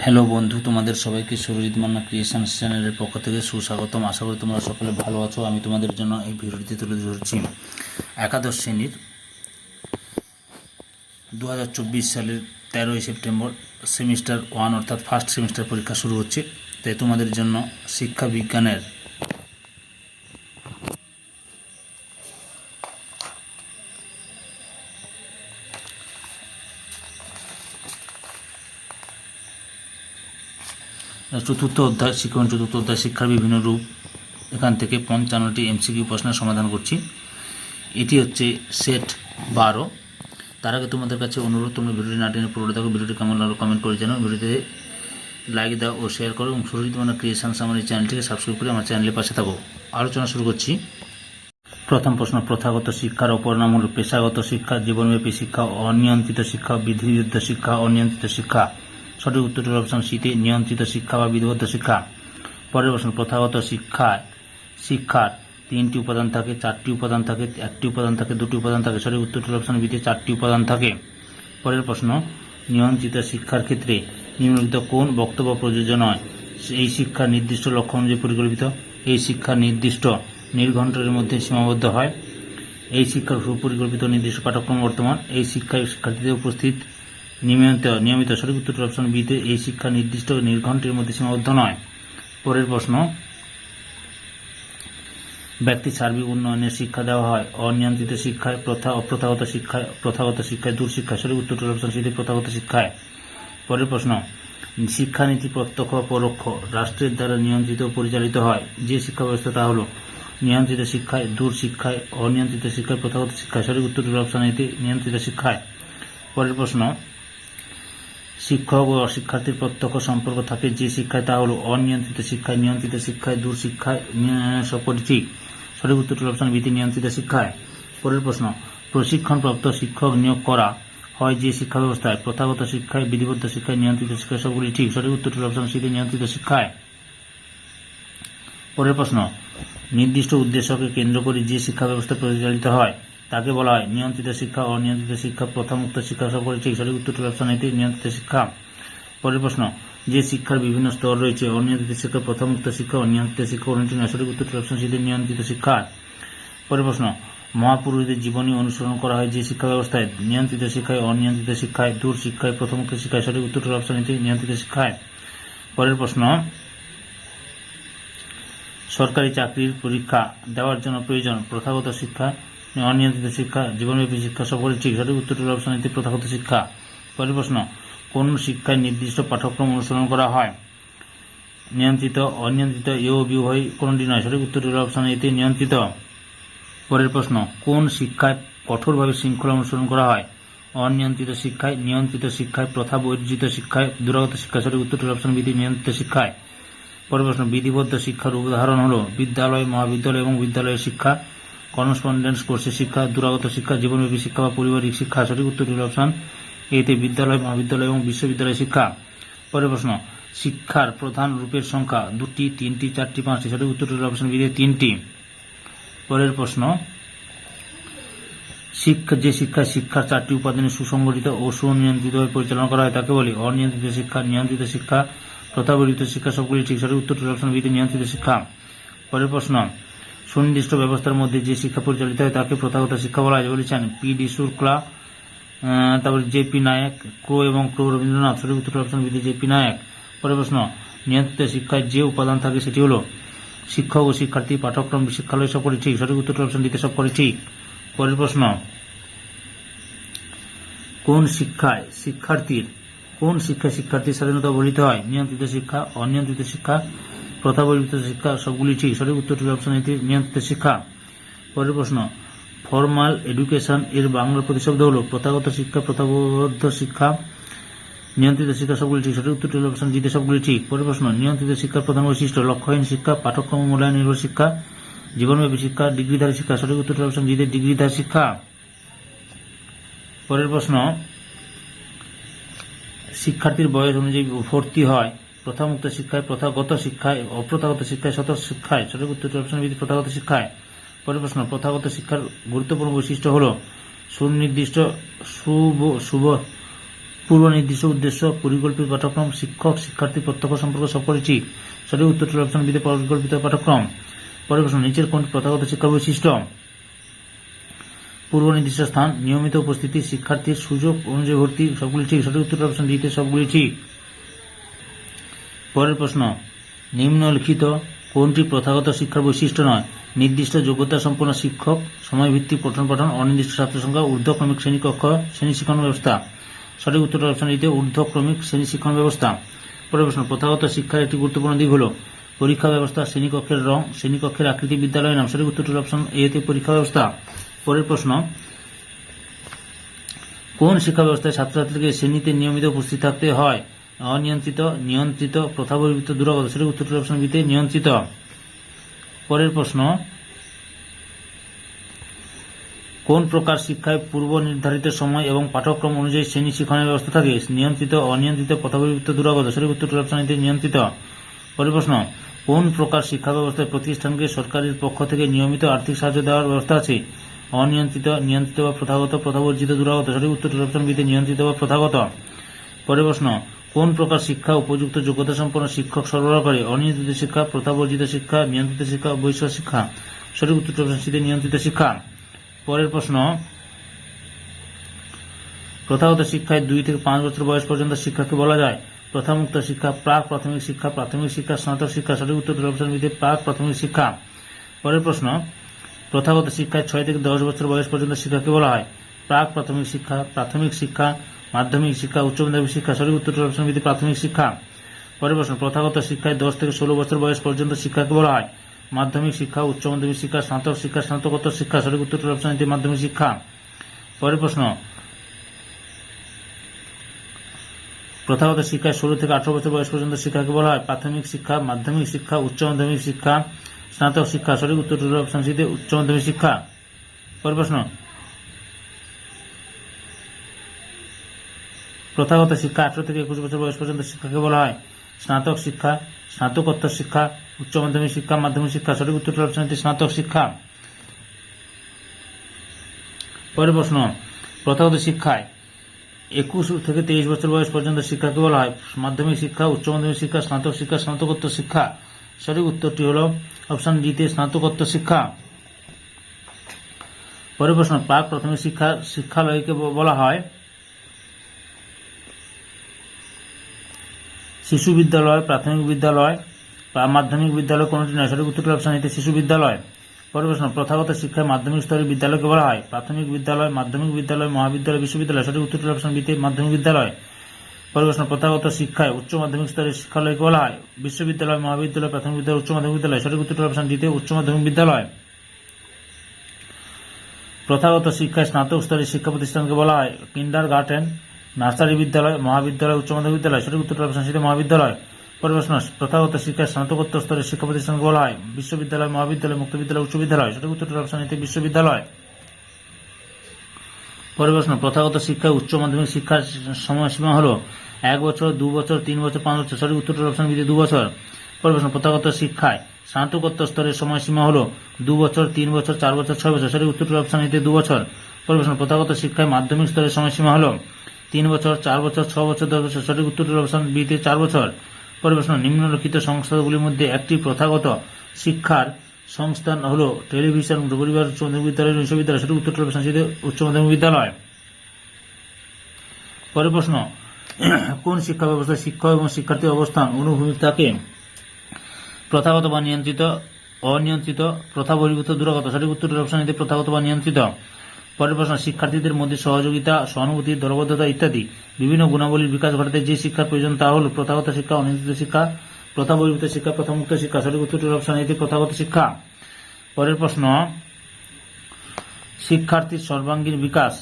Hello বন্ধু, তোমাদের সবাইকে সুরজিৎ মান্না ক্রিয়েশনস চ্যানেলের পক্ষ থেকে সুস্বাগতম। আশা করি তোমরা সকলে ভালো আছো। আমি তোমাদের জন্য এই ভিডিওটি তুলে ধরছি একাদশ শ্রেণীর 2024 সালের 13ই সেপ্টেম্বর সেমিস্টার 1 অর্থাৎ ফার্স্ট সেমিস্টার পরীক্ষা শুরু হচ্ছে। তাই তোমাদের জন্য শিক্ষা বিজ্ঞানের চতুর্থ অধ্যায় শিক্ষণ চতুর্থ অধ্যায় শিক্ষার বিভিন্ন রূপ, এখান থেকে 55টি এমসিকিউ প্রশ্নের সমাধান করছি। এটি হচ্ছে সেট 12। তার আগে তোমাদের কাছে অনুরোধ, তোমরা ভিডিওটি না টেনে পুরোটা দেখো। ভিডিওটি কেমন লাগলো কমেন্ট করে জানাও। ভিডিওতে লাইক দাও ও শেয়ার করো এবং সুরজিৎ মান্না ক্রিয়েশনস আমার এই চ্যানেলটিকে সাবস্ক্রাইব করে আমার চ্যানেলের পাশে থাকো। আলোচনা শুরু করছি। প্রথম প্রশ্ন, প্রথাগত শিক্ষার অপর নাম হল পেশাগত শিক্ষা, জীবনব্যাপী শিক্ষা, অনিয়ন্ত্রিত শিক্ষা, বিধিবদ্ধ শিক্ষা, অনিয়ন্ত্রিত শিক্ষা। সঠিক উত্তরটি হল অপশন সিতে নিয়ন্ত্রিত শিক্ষা বা বিধিবদ্ধ শিক্ষা। পরের প্রশ্ন, প্রথাগত শিক্ষার 3টি উপাদান থাকে, 4টি উপাদান থাকে, 1টি উপাদান থাকে, 2টি উপাদান থাকে। সঠিক উত্তরটি হল অপশন বিতে 4টি উপাদান থাকে। পরের প্রশ্ন, নিয়ন্ত্রিত শিক্ষার ক্ষেত্রে নিম্নলিখিত কোন বক্তব্য প্রযোজ্য নয়? এই শিক্ষা নির্দিষ্ট লক্ষ্য অনুযায়ী পরিকল্পিত। এই শিক্ষা নির্দিষ্ট নির্ঘণ্টের মধ্যে সীমাবদ্ধ হয়। এই শিক্ষার সুপরিকল্পিত নির্দিষ্ট পাঠ্যক্রম বর্তমান। এই শিক্ষায় শিক্ষার্থীদের উপস্থিত নিয়মিত। সঠিক উত্তরটি অপশন বিতে এই শিক্ষা নির্দিষ্ট নির্ঘণ্টের মধ্যে সীমাবদ্ধ নয়। পরের প্রশ্ন, ব্যক্তির সার্বিক উন্নয়নের শিক্ষা দেওয়া হয় অনিয়ন্ত্রিত শিক্ষায়, প্রথাগত শিক্ষায়, দূর শিক্ষায়। সঠিক উত্তরটি অপশন সিতে প্রথাগত শিক্ষায়। পরের প্রশ্ন, শিক্ষানীতি প্রত্যক্ষ ও পরোক্ষ রাষ্ট্রের দ্বারা নিয়ন্ত্রিত ও পরিচালিত হয় যে শিক্ষা ব্যবস্থা তা হল নিয়ন্ত্রিত শিক্ষায়, দূর শিক্ষায়, অনিয়ন্ত্রিত শিক্ষায়, প্রথাগত শিক্ষায়। সঠিক উত্তরটি অপশন এতে নিয়ন্ত্রিত শিক্ষায়। পরের প্রশ্ন, শিক্ষক ও শিক্ষার্থীর প্রত্যক্ষ সম্পর্ক থাকে যে শিক্ষায় তা হল অনিয়ন্ত্রিত শিক্ষায়, নিয়ন্ত্রিত শিক্ষায়, দূর শিক্ষায়, সবকটি ঠিক। সঠিক উত্তরটি অপশন বিতে নিয়ন্ত্রিত শিক্ষায়। পরের প্রশ্ন, প্রশিক্ষণপ্রাপ্ত শিক্ষক নিয়োগ করা হয় যে শিক্ষা ব্যবস্থায়? প্রথাগত শিক্ষায়, বিধিবদ্ধ শিক্ষায়, নিয়ন্ত্রিত শিক্ষায়। সবগুলি ঠিক। সঠিক উত্তরটি অপশন সিতে নিয়ন্ত্রিত শিক্ষায়। পরের প্রশ্ন, নির্দিষ্ট উদ্দেশ্যকে কেন্দ্র করে যে শিক্ষা ব্যবস্থা পরিচালিত হয় তাকে বলা হয় নিয়ন্ত্রিত শিক্ষা, অনিয়ন্ত্রিত শিক্ষা, প্রথামুক্ত শিক্ষা। সবগুলি ঠিক। সঠিক উত্তরটি অপশন এতে নিয়ন্ত্রিত শিক্ষা। পরের প্রশ্ন, যে শিক্ষার বিভিন্ন স্তর রয়েছে অনিয়ন্ত্রিত শিক্ষা, প্রথামুক্ত শিক্ষা, অনিয়ন্ত্রিত শিক্ষা, কোনটি নয়? সঠিক উত্তরটি অপশন সিতে নিয়ন্ত্রিত শিক্ষা। পরের প্রশ্ন, মহাপুরুষদের জীবনী অনুসরণ করা হয় যে শিক্ষা ব্যবস্থায়? নিয়ন্ত্রিত শিক্ষায়, অনিয়ন্ত্রিত শিক্ষায়, দূর শিক্ষায়, প্রথামুক্ত শিক্ষায়। সঠিক উত্তরটি অপশন এতে নিয়ন্ত্রিত শিক্ষায়। পরের প্রশ্ন, সরকারি চাকরির পরীক্ষা দেওয়ার জন্য প্রয়োজন প্রথাগত শিক্ষা, অনিয়ন্ত্রিত শিক্ষা, জীবনব্যাপী শিক্ষা। সকলে ঠিক। সঠিক উত্তরটি অপশন এতে প্রথাগত শিক্ষা। পরের প্রশ্ন, কোন শিক্ষায় নির্দিষ্ট পাঠ্যক্রম অনুসরণ করা হয়? নিয়ন্ত্রিত, অনিয়ন্ত্রিত, এ ও বি উভয়, কোনটি নয়? সঠিক উত্তরটি অপশন এতে নিয়ন্ত্রিত। পরের প্রশ্ন, কোন শিক্ষায় কঠোরভাবে শৃঙ্খলা অনুসরণ করা হয়? অনিয়ন্ত্রিত শিক্ষায়, নিয়ন্ত্রিত শিক্ষায়, প্রথা বর্জিত শিক্ষায়, দূরাগত শিক্ষায়। সঠিক উত্তরটি অপশন বিতে নিয়ন্ত্রিত শিক্ষায়। পরের প্রশ্ন, বিধিবদ্ধ শিক্ষার উদাহরণ হল বিদ্যালয়, মহাবিদ্যালয় এবং বিদ্যালয়ের শিক্ষা, করেসপন্ডেন্স কোর্সের শিক্ষা, দূরাগত শিক্ষা, জীবনব্যাপী শিক্ষা বা পারিবারিক শিক্ষা। সঠিক উত্তরটি অপশন এতে বিদ্যালয়, মহাবিদ্যালয় এবং বিশ্ববিদ্যালয় শিক্ষা। পরের প্রশ্ন, শিক্ষার প্রধান রূপের সংখ্যা 2টি, 3টি, 4টি, 5টি। সঠিক উত্তরটি অপশন বিতে 3টি। পরের প্রশ্ন, যে শিক্ষায় শিক্ষার 4টি উপাদানে সুসংগঠিত ও সুনিয়ন্ত্রিতভাবে পরিচালনা করা হয় তাকে বলে অনিয়ন্ত্রিত শিক্ষা, নিয়ন্ত্রিত শিক্ষা, প্রথাবর্জিত শিক্ষা। সবগুলি ঠিক। সঠিক উত্তরটি অপশন বিতে নিয়ন্ত্রিত শিক্ষা। পরের প্রশ্ন, সুনির্দিষ্ট ব্যবস্থার মধ্যে যে শিক্ষা পরিচালিত হয় তাকে প্রথাগত শিক্ষা বলা হয় বলেছেন পি ডি শুক্লা, তারপরে জে.পি. নায়েক, ক্রো এবং ক্রো রবীন্দ্রনাথ। সঠিক উত্তরটি অপশন বিতে জে.পি. নায়েক। পরের প্রশ্ন, নিয়ন্ত্রিত শিক্ষায় যে উপাদান থাকে সেটি হল শিক্ষক ও শিক্ষার্থী, পাঠ্যক্রম, শিক্ষালয়। সবকটি ঠিক। সঠিক উত্তরটি অপশন দিতে সবকটি ঠিক। পরের প্রশ্ন, কোন শিক্ষায় শিক্ষার্থীর স্বাধীনতা বলিতে হয়? নিয়ন্ত্রিত শিক্ষা, অনিয়ন্ত্রিত শিক্ষা, প্রথাবর্জিত শিক্ষা। সবগুলি ঠিক। সঠিক উত্তরটি অপশন এতে নিয়ন্ত্রিত শিক্ষা। পরের প্রশ্ন, ফর্মাল এডুকেশন এর বাংলা প্রতিশব্দ হল প্রথাগত শিক্ষা, প্রথাবদ্ধ শিক্ষা, নিয়ন্ত্রিত শিক্ষা। সবগুলি ঠিক। সঠিক উত্তরটি অপশন দিতে সবগুলি ঠিক। পরের প্রশ্ন, নিয়ন্ত্রিত শিক্ষার প্রধান বৈশিষ্ট্য লক্ষ্যহীন শিক্ষা, পাঠ্যক্রম মূল্যায়ন নির্ভর শিক্ষা, জীবনব্যাপী শিক্ষা, ডিগ্রিধারী শিক্ষা। সঠিক উত্তরটি অপশন দিতে ডিগ্রিধারী শিক্ষা। পরের প্রশ্ন, শিক্ষার্থীর বয়স অনুযায়ী ভর্তি হয় প্রথামুক্ত শিক্ষায়, প্রথাগত শিক্ষায়, অপ্রথাগত শিক্ষায়, স্বতঃশিক্ষায়। সঠিক উত্তরটি অপশন বি প্রথাগত শিক্ষায়। পরের প্রশ্ন, প্রথাগত শিক্ষার গুরুত্বপূর্ণ বৈশিষ্ট্য হল সুনির্দিষ্ট পূর্ব নির্দিষ্ট উদ্দেশ্য, পরিকল্পিত পাঠ্যক্রম, শিক্ষক শিক্ষার্থী প্রত্যক্ষ সম্পর্ক সবকটি ঠিক। সঠিক উত্তরটি অপশন বিতে পরিকল্পিত পাঠ্যক্রম। পরের প্রশ্ন, নিচের কোনটি প্রথাগত শিক্ষা বৈশিষ্ট্য? পূর্ব নির্দিষ্ট স্থান, নিয়মিত উপস্থিতি, শিক্ষার্থীর সুযোগ অনুযায়ী ভর্তি, সবগুলি ঠিক। সঠিক উত্তরটি অপশন ডিতে সবগুলি ঠিক। পরের প্রশ্ন, নিম্নলিখিত কোনটি প্রথাগত শিক্ষার বৈশিষ্ট্য নয়? নির্দিষ্ট যোগ্যতা সম্পন্ন শিক্ষক, সময়ভিত্তিক পঠন পাঠন, অনির্দিষ্ট ছাত্র সংখ্যা, ঊর্ধ্বক্রমিক শ্রেণীকক্ষ, শ্রেণী শিক্ষণ ব্যবস্থা। সঠিক উত্তর অপশন ডিতে ঊর্ধ্বক্রমিক শ্রেণী শিক্ষণ ব্যবস্থা। পরের প্রশ্ন, প্রথাগত শিক্ষার একটি গুরুত্বপূর্ণ দিক হল পরীক্ষা ব্যবস্থা, শ্রেণীকক্ষের রং, শ্রেণীকক্ষের আকৃতি, বিদ্যালয়ের নাম। সঠিক উত্তরটি অপশন এতে পরীক্ষা ব্যবস্থা। পরের প্রশ্ন, কোন শিক্ষা ব্যবস্থায় ছাত্রছাত্রীকে শ্রেণীতে নিয়মিত উপস্থিত থাকতে হয়? অনিয়ন্ত্রিত, নিয়ন্ত্রিত, প্রথাবহির্ভূত, দূরাগত। সঠিক উত্তরটি অপশন বিতে নিয়ন্ত্রিত। পরের প্রশ্ন, কোন প্রকার শিক্ষায় পূর্ব নির্ধারিত সময় এবং পাঠ্যক্রম অনুযায়ী শ্রেণী শিক্ষণের ব্যবস্থা থাকে? নিয়ন্ত্রিত, অনিয়ন্ত্রিত, প্রথাবহির্ভূত, দূরাগত। সঠিক উত্তরটি অপশন এতে নিয়ন্ত্রিত। পরের প্রশ্ন, কোন প্রকার শিক্ষা ব্যবস্থায় প্রতিষ্ঠানকে সরকারের পক্ষ থেকে নিয়মিত আর্থিক সাহায্য দেওয়ার ব্যবস্থা আছে? অনিয়ন্ত্রিত, নিয়ন্ত্রিত বা প্রথাগত, প্রথাবর্জিত, দূরাগত। সঠিক উত্তরটি অপশন বিতে নিয়ন্ত্রিত বা প্রথাগত। পরের প্রশ্ন, কোন প্রকার শিক্ষা উপযুক্ত যোগ্যতা সম্পন্ন শিক্ষক সরবরাহ করে? অনিয়ন্ত্রিত শিক্ষা, প্রথাবর্জিত শিক্ষা, নিয়ন্ত্রিত শিক্ষা, বৈশ্য শিক্ষা। সঠিক উত্তরটি অপশন সিতে নিয়ন্ত্রিত শিক্ষা। পরের প্রশ্ন, প্রথাগত শিক্ষায় 2 থেকে 5 বছর বয়স পর্যন্ত শিক্ষাকে বলা যায় প্রথামুক্ত শিক্ষা, প্রাক প্রাথমিক শিক্ষা, প্রাথমিক শিক্ষা, স্নাতক শিক্ষা। সঠিক উত্তরটি অপশন বিতে প্রাক প্রাথমিক শিক্ষা। পরের প্রশ্ন, প্রথাগত শিক্ষায় 6 থেকে 10 বছর বয়স পর্যন্ত শিক্ষাকে বলা হয় প্রাক প্রাথমিক শিক্ষা, প্রাথমিক শিক্ষা, মাধ্যমিক শিক্ষা, উচ্চ মাধ্যমিক শিক্ষা। সঠিক উত্তরটি অপশন বিতে প্রাথমিক শিক্ষা। পরের প্রশ্ন, প্রথাগত শিক্ষায় 10 থেকে 16 বছর বয়স পর্যন্ত শিক্ষাকে বলা হয় মাধ্যমিক শিক্ষা, উচ্চ মাধ্যমিক শিক্ষা, স্নাতক শিক্ষা, স্নাতকোত্তর শিক্ষা। সঠিক উত্তরটি অপশন এতে মাধ্যমিক শিক্ষা। পরের প্রশ্ন, প্রথাগত শিক্ষায় 16 থেকে 18 বছর বয়স পর্যন্ত শিক্ষাকে বলা হয় প্রাথমিক শিক্ষা, মাধ্যমিক শিক্ষা, উচ্চ মাধ্যমিক শিক্ষা, স্নাতক শিক্ষা। সঠিক উত্তরটি অপশন সিতে উচ্চ মাধ্যমিক শিক্ষা। পরের প্রশ্ন, প্রথাগত শিক্ষা 18 থেকে 21 বছর বয়স পর্যন্ত শিক্ষাকে বলা হয় স্নাতক শিক্ষা, স্নাতকোত্তর শিক্ষা, উচ্চ মাধ্যমিক শিক্ষা, মাধ্যমিক শিক্ষা। সঠিক উত্তরটি অপশন এতে স্নাতক শিক্ষা। পরের প্রশ্ন, প্রথাগত শিক্ষায় 21 থেকে 23 বছর বয়স পর্যন্ত শিক্ষাকে বলা হয় মাধ্যমিক শিক্ষা, উচ্চ মাধ্যমিক শিক্ষা, স্নাতক শিক্ষা, স্নাতকোত্তর শিক্ষা। সঠিক উত্তরটি হল অপশন ডিতে স্নাতকোত্তর শিক্ষা। পরের প্রশ্ন, প্রাক প্রাথমিক শিক্ষা শিক্ষালয়কে বলা হয় শিশু বিদ্যালয়, প্রাথমিক বিদ্যালয়, মাধ্যমিক বিদ্যালয় কোনটি নয়। সঠিক উত্তরটি অপশন এতে শিশু বিদ্যালয়। পরের প্রশ্ন, প্রথাগত শিক্ষায় মাধ্যমিক স্তরের বিদ্যালয়কে বলা হয় প্রাথমিক বিদ্যালয়, মাধ্যমিক বিদ্যালয়, মহাবিদ্যালয়, বিশ্ববিদ্যালয়। সঠিক উত্তরটি অপশন বিতে মাধ্যমিক বিদ্যালয়। পরের প্রশ্ন, প্রথাগত শিক্ষায় উচ্চ মাধ্যমিক স্তরের শিক্ষালয়কে বলা হয় বিশ্ববিদ্যালয়, মহাবিদ্যালয়, প্রাথমিক বিদ্যালয়, উচ্চ মাধ্যমিক বিদ্যালয়। সঠিক উত্তরটি অপশন ডিতে উচ্চ মাধ্যমিক বিদ্যালয়। প্রথাগত শিক্ষায় স্নাতক স্তরের শিক্ষা প্রতিষ্ঠানকে বলা হয় কিন্ডারগার্টেন, নার্সারি বিদ্যালয়, মহাবিদ্যালয়, উচ্চ মাধ্যমিক বিদ্যালয়। সঠিক উত্তরটি অপশন সিতে মহাবিদ্যালয়। পরের প্রশ্ন, প্রথাগত শিক্ষায় স্নাতকোত্তর স্তরের শিক্ষা প্রতিষ্ঠানকে বলা হয় বিশ্ববিদ্যালয়, মহাবিদ্যালয়, মুক্ত বিদ্যালয়, উচ্চ বিদ্যালয়। সঠিক উত্তরটি অপশন এতে বিশ্ববিদ্যালয়। পরের প্রশ্ন, প্রথাগত শিক্ষায় উচ্চ মাধ্যমিক শিক্ষার সময়সীমা হল 1 বছর, 2 বছর, 3 বছর, 5 বছর। সঠিক উত্তরটি অপশন বিতে 2 বছর। পরের প্রশ্ন, প্রথাগত শিক্ষায় স্নাতকোত্তর স্তরের সময়সীমা হল 2 বছর, 3 বছর, 4 বছর, 6 বছর। সঠিক উত্তরটি অপশন এতে 2 বছর। পরের প্রশ্ন, প্রথাগত শিক্ষায় মাধ্যমিক স্তরের সময়সীমা হল 3 বছর, 4 বছর, 6 বছর, 10 বছর। সঠিক উত্তরটি অপশন বিতে 4 বছর। পরের প্রশ্ন, নিম্নলিখিত সংস্থাগুলির মধ্যে একটি প্রথাগত শিক্ষার সংস্থান হল টেলিভিশন, পরিবার, উচ্চ মাধ্যমিক বিদ্যালয়, বিশ্ববিদ্যালয়। সঠিক উত্তরটি অপশন সিতে উচ্চ মাধ্যমিক বিদ্যালয়। পরের প্রশ্ন, কোন শিক্ষা ব্যবস্থায় শিক্ষক এবং শিক্ষার্থীর অবস্থান অনুভূমিক থাকে? প্রথাগত বা নিয়ন্ত্রিত, অনিয়ন্ত্রিত, প্রথা বহির্ভূত, দূরাগত। সঠিক উত্তরটি অপশন এতে প্রথাগত বা নিয়ন্ত্রিত। পরের প্রশ্ন, শিক্ষার্থীদের মধ্যে সহযোগিতা, সহানুভূতি, দলবদ্ধতা ইত্যাদি বিভিন্ন গুণাবলীর বিকাশ ঘটাতে যে শিক্ষার প্রয়োজন তা হল প্রথাগত শিক্ষা, অনিয়ন্ত্রিত শিক্ষা, প্রথা বহির্ভূত শিক্ষা, প্রথামুক্ত শিক্ষা। সঠিক উত্তরটি অপশন এতে প্রথাগত শিক্ষা। পরের প্রশ্ন, শিক্ষার্থীর সর্বাঙ্গীন বিকাশ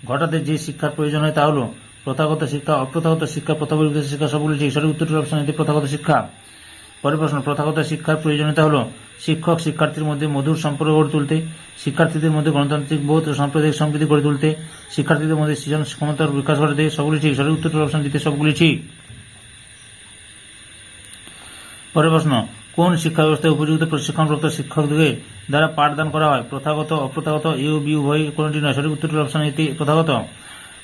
ঘটাতে যে শিক্ষার প্রয়োজন হয় তা হল প্রথাগত শিক্ষা, অপ্রথাগত শিক্ষা, প্রথা বহির্ভূত শিক্ষা। সবগুলি ঠিক। সঠিক উত্তরটি অপশন এতে প্রথাগত শিক্ষা। পরের প্রশ্ন, প্রথাগত শিক্ষার প্রয়োজনীয়তা হল শিক্ষক শিক্ষার্থীর মধ্যে মধুর সম্পর্ক গড়ে তুলতে, শিক্ষার্থীদের মধ্যে গণতান্ত্রিক বোধ ও সাম্প্রদায়িক সম্প্রীতি গড়ে তুলতে, শিক্ষার্থীদের মধ্যে সৃজন ক্ষমতার বিকাশ ঘটাতে। সবগুলি ঠিক। সঠিক উত্তরটি অপশন দিতে সবগুলি ঠিক। পরের প্রশ্ন, কোন শিক্ষা ব্যবস্থায় উপযুক্ত প্রশিক্ষণপ্রাপ্ত শিক্ষকদের দ্বারা পাঠদান করা হয়? প্রথাগত, অপ্রথাগত, এ ও বি উভয় কোনটি নয়। সঠিক উত্তরটি অপশন এতে প্রথাগত।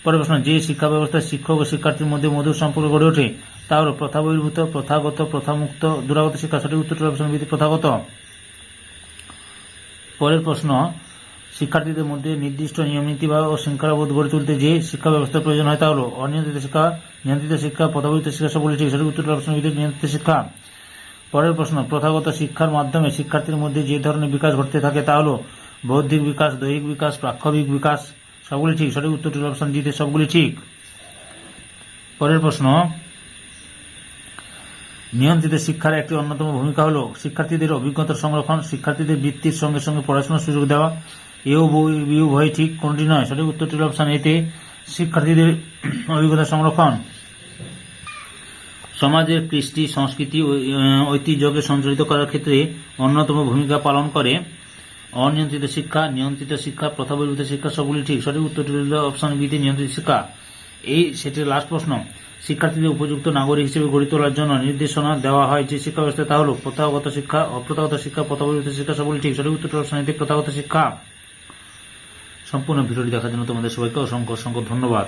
পরের প্রশ্ন, যে শিক্ষা ব্যবস্থায় শিক্ষক ও শিক্ষার্থীর মধ্যে মধুর সম্পর্ক গড়ে ওঠে তা হল প্রথা বহির্ভূত, প্রথাগত, প্রথামুক্ত, দূরাগত শিক্ষা। সঠিক উত্তরটি অপশন বি প্রথাগত। পরের প্রশ্ন, শিক্ষার্থীদের মধ্যে নির্দিষ্ট নিয়মনীতি ও শৃঙ্খলাবোধ গড়ে তুলতে যে শিক্ষা ব্যবস্থার প্রয়োজন হয় তা হল অনিয়ন্ত্রিত শিক্ষা, নিয়ন্ত্রিত শিক্ষা, প্রথাবহিত শিক্ষা। সবগুলি ঠিক। সঠিক উত্তরটি অপশন বি নিয়ন্ত্রিত শিক্ষা। পরের প্রশ্ন, প্রথাগত শিক্ষার মাধ্যমে শিক্ষার্থীর মধ্যে যে ধরনের বিকাশ ঘটতে থাকে তা হল বৌদ্ধিক বিকাশ, দৈহিক বিকাশ, প্রাক্ষবিক বিকাশ। সবগুলি ঠিক। সঠিক উত্তরটি অপশন ডি সবগুলি ঠিক। পরের প্রশ্ন, নিয়ন্ত্রিত শিক্ষার একটি অন্যতম ভূমিকা হল শিক্ষার্থীদের অভিজ্ঞতার সংরক্ষণ, শিক্ষার্থীদের বৃত্তির সঙ্গে সঙ্গে পড়াশোনার সুযোগ দেওয়া। এও উভয় ঠিক, কোনটি নয়? সঠিক উত্তরটি অপশন এতে শিক্ষার্থীদের অভিজ্ঞতা সংরক্ষণ। সমাজের কৃষ্টি, সংস্কৃতি ও ঐতিহ্যকে সঞ্চালিত করার ক্ষেত্রে অন্যতম ভূমিকা পালন করে অনিয়ন্ত্রিত শিক্ষা, নিয়ন্ত্রিত শিক্ষা, প্রথাবহির্ভূত শিক্ষা। সবগুলি ঠিক। সঠিক উত্তরটি হল অপশন বিতে নিয়ন্ত্রিত শিক্ষা। এই সেটির লাস্ট প্রশ্ন, শিক্ষার্থীদের উপযুক্ত নাগরিক হিসেবে গড়ে তোলার জন্য নির্দেশনা দেওয়া হয় যে শিক্ষা ব্যবস্থা তা হল প্রথাগত শিক্ষা, অপ্রথাগত শিক্ষা, প্রথাবহির্ভূত শিক্ষা। সবগুলি ঠিক। সঠিক উত্তরটি অপশন এতে প্রথাগত শিক্ষা। সম্পূর্ণ ভিডিওটি দেখার জন্য তোমাদের সবাইকে অসংখ্য অসংখ্য ধন্যবাদ।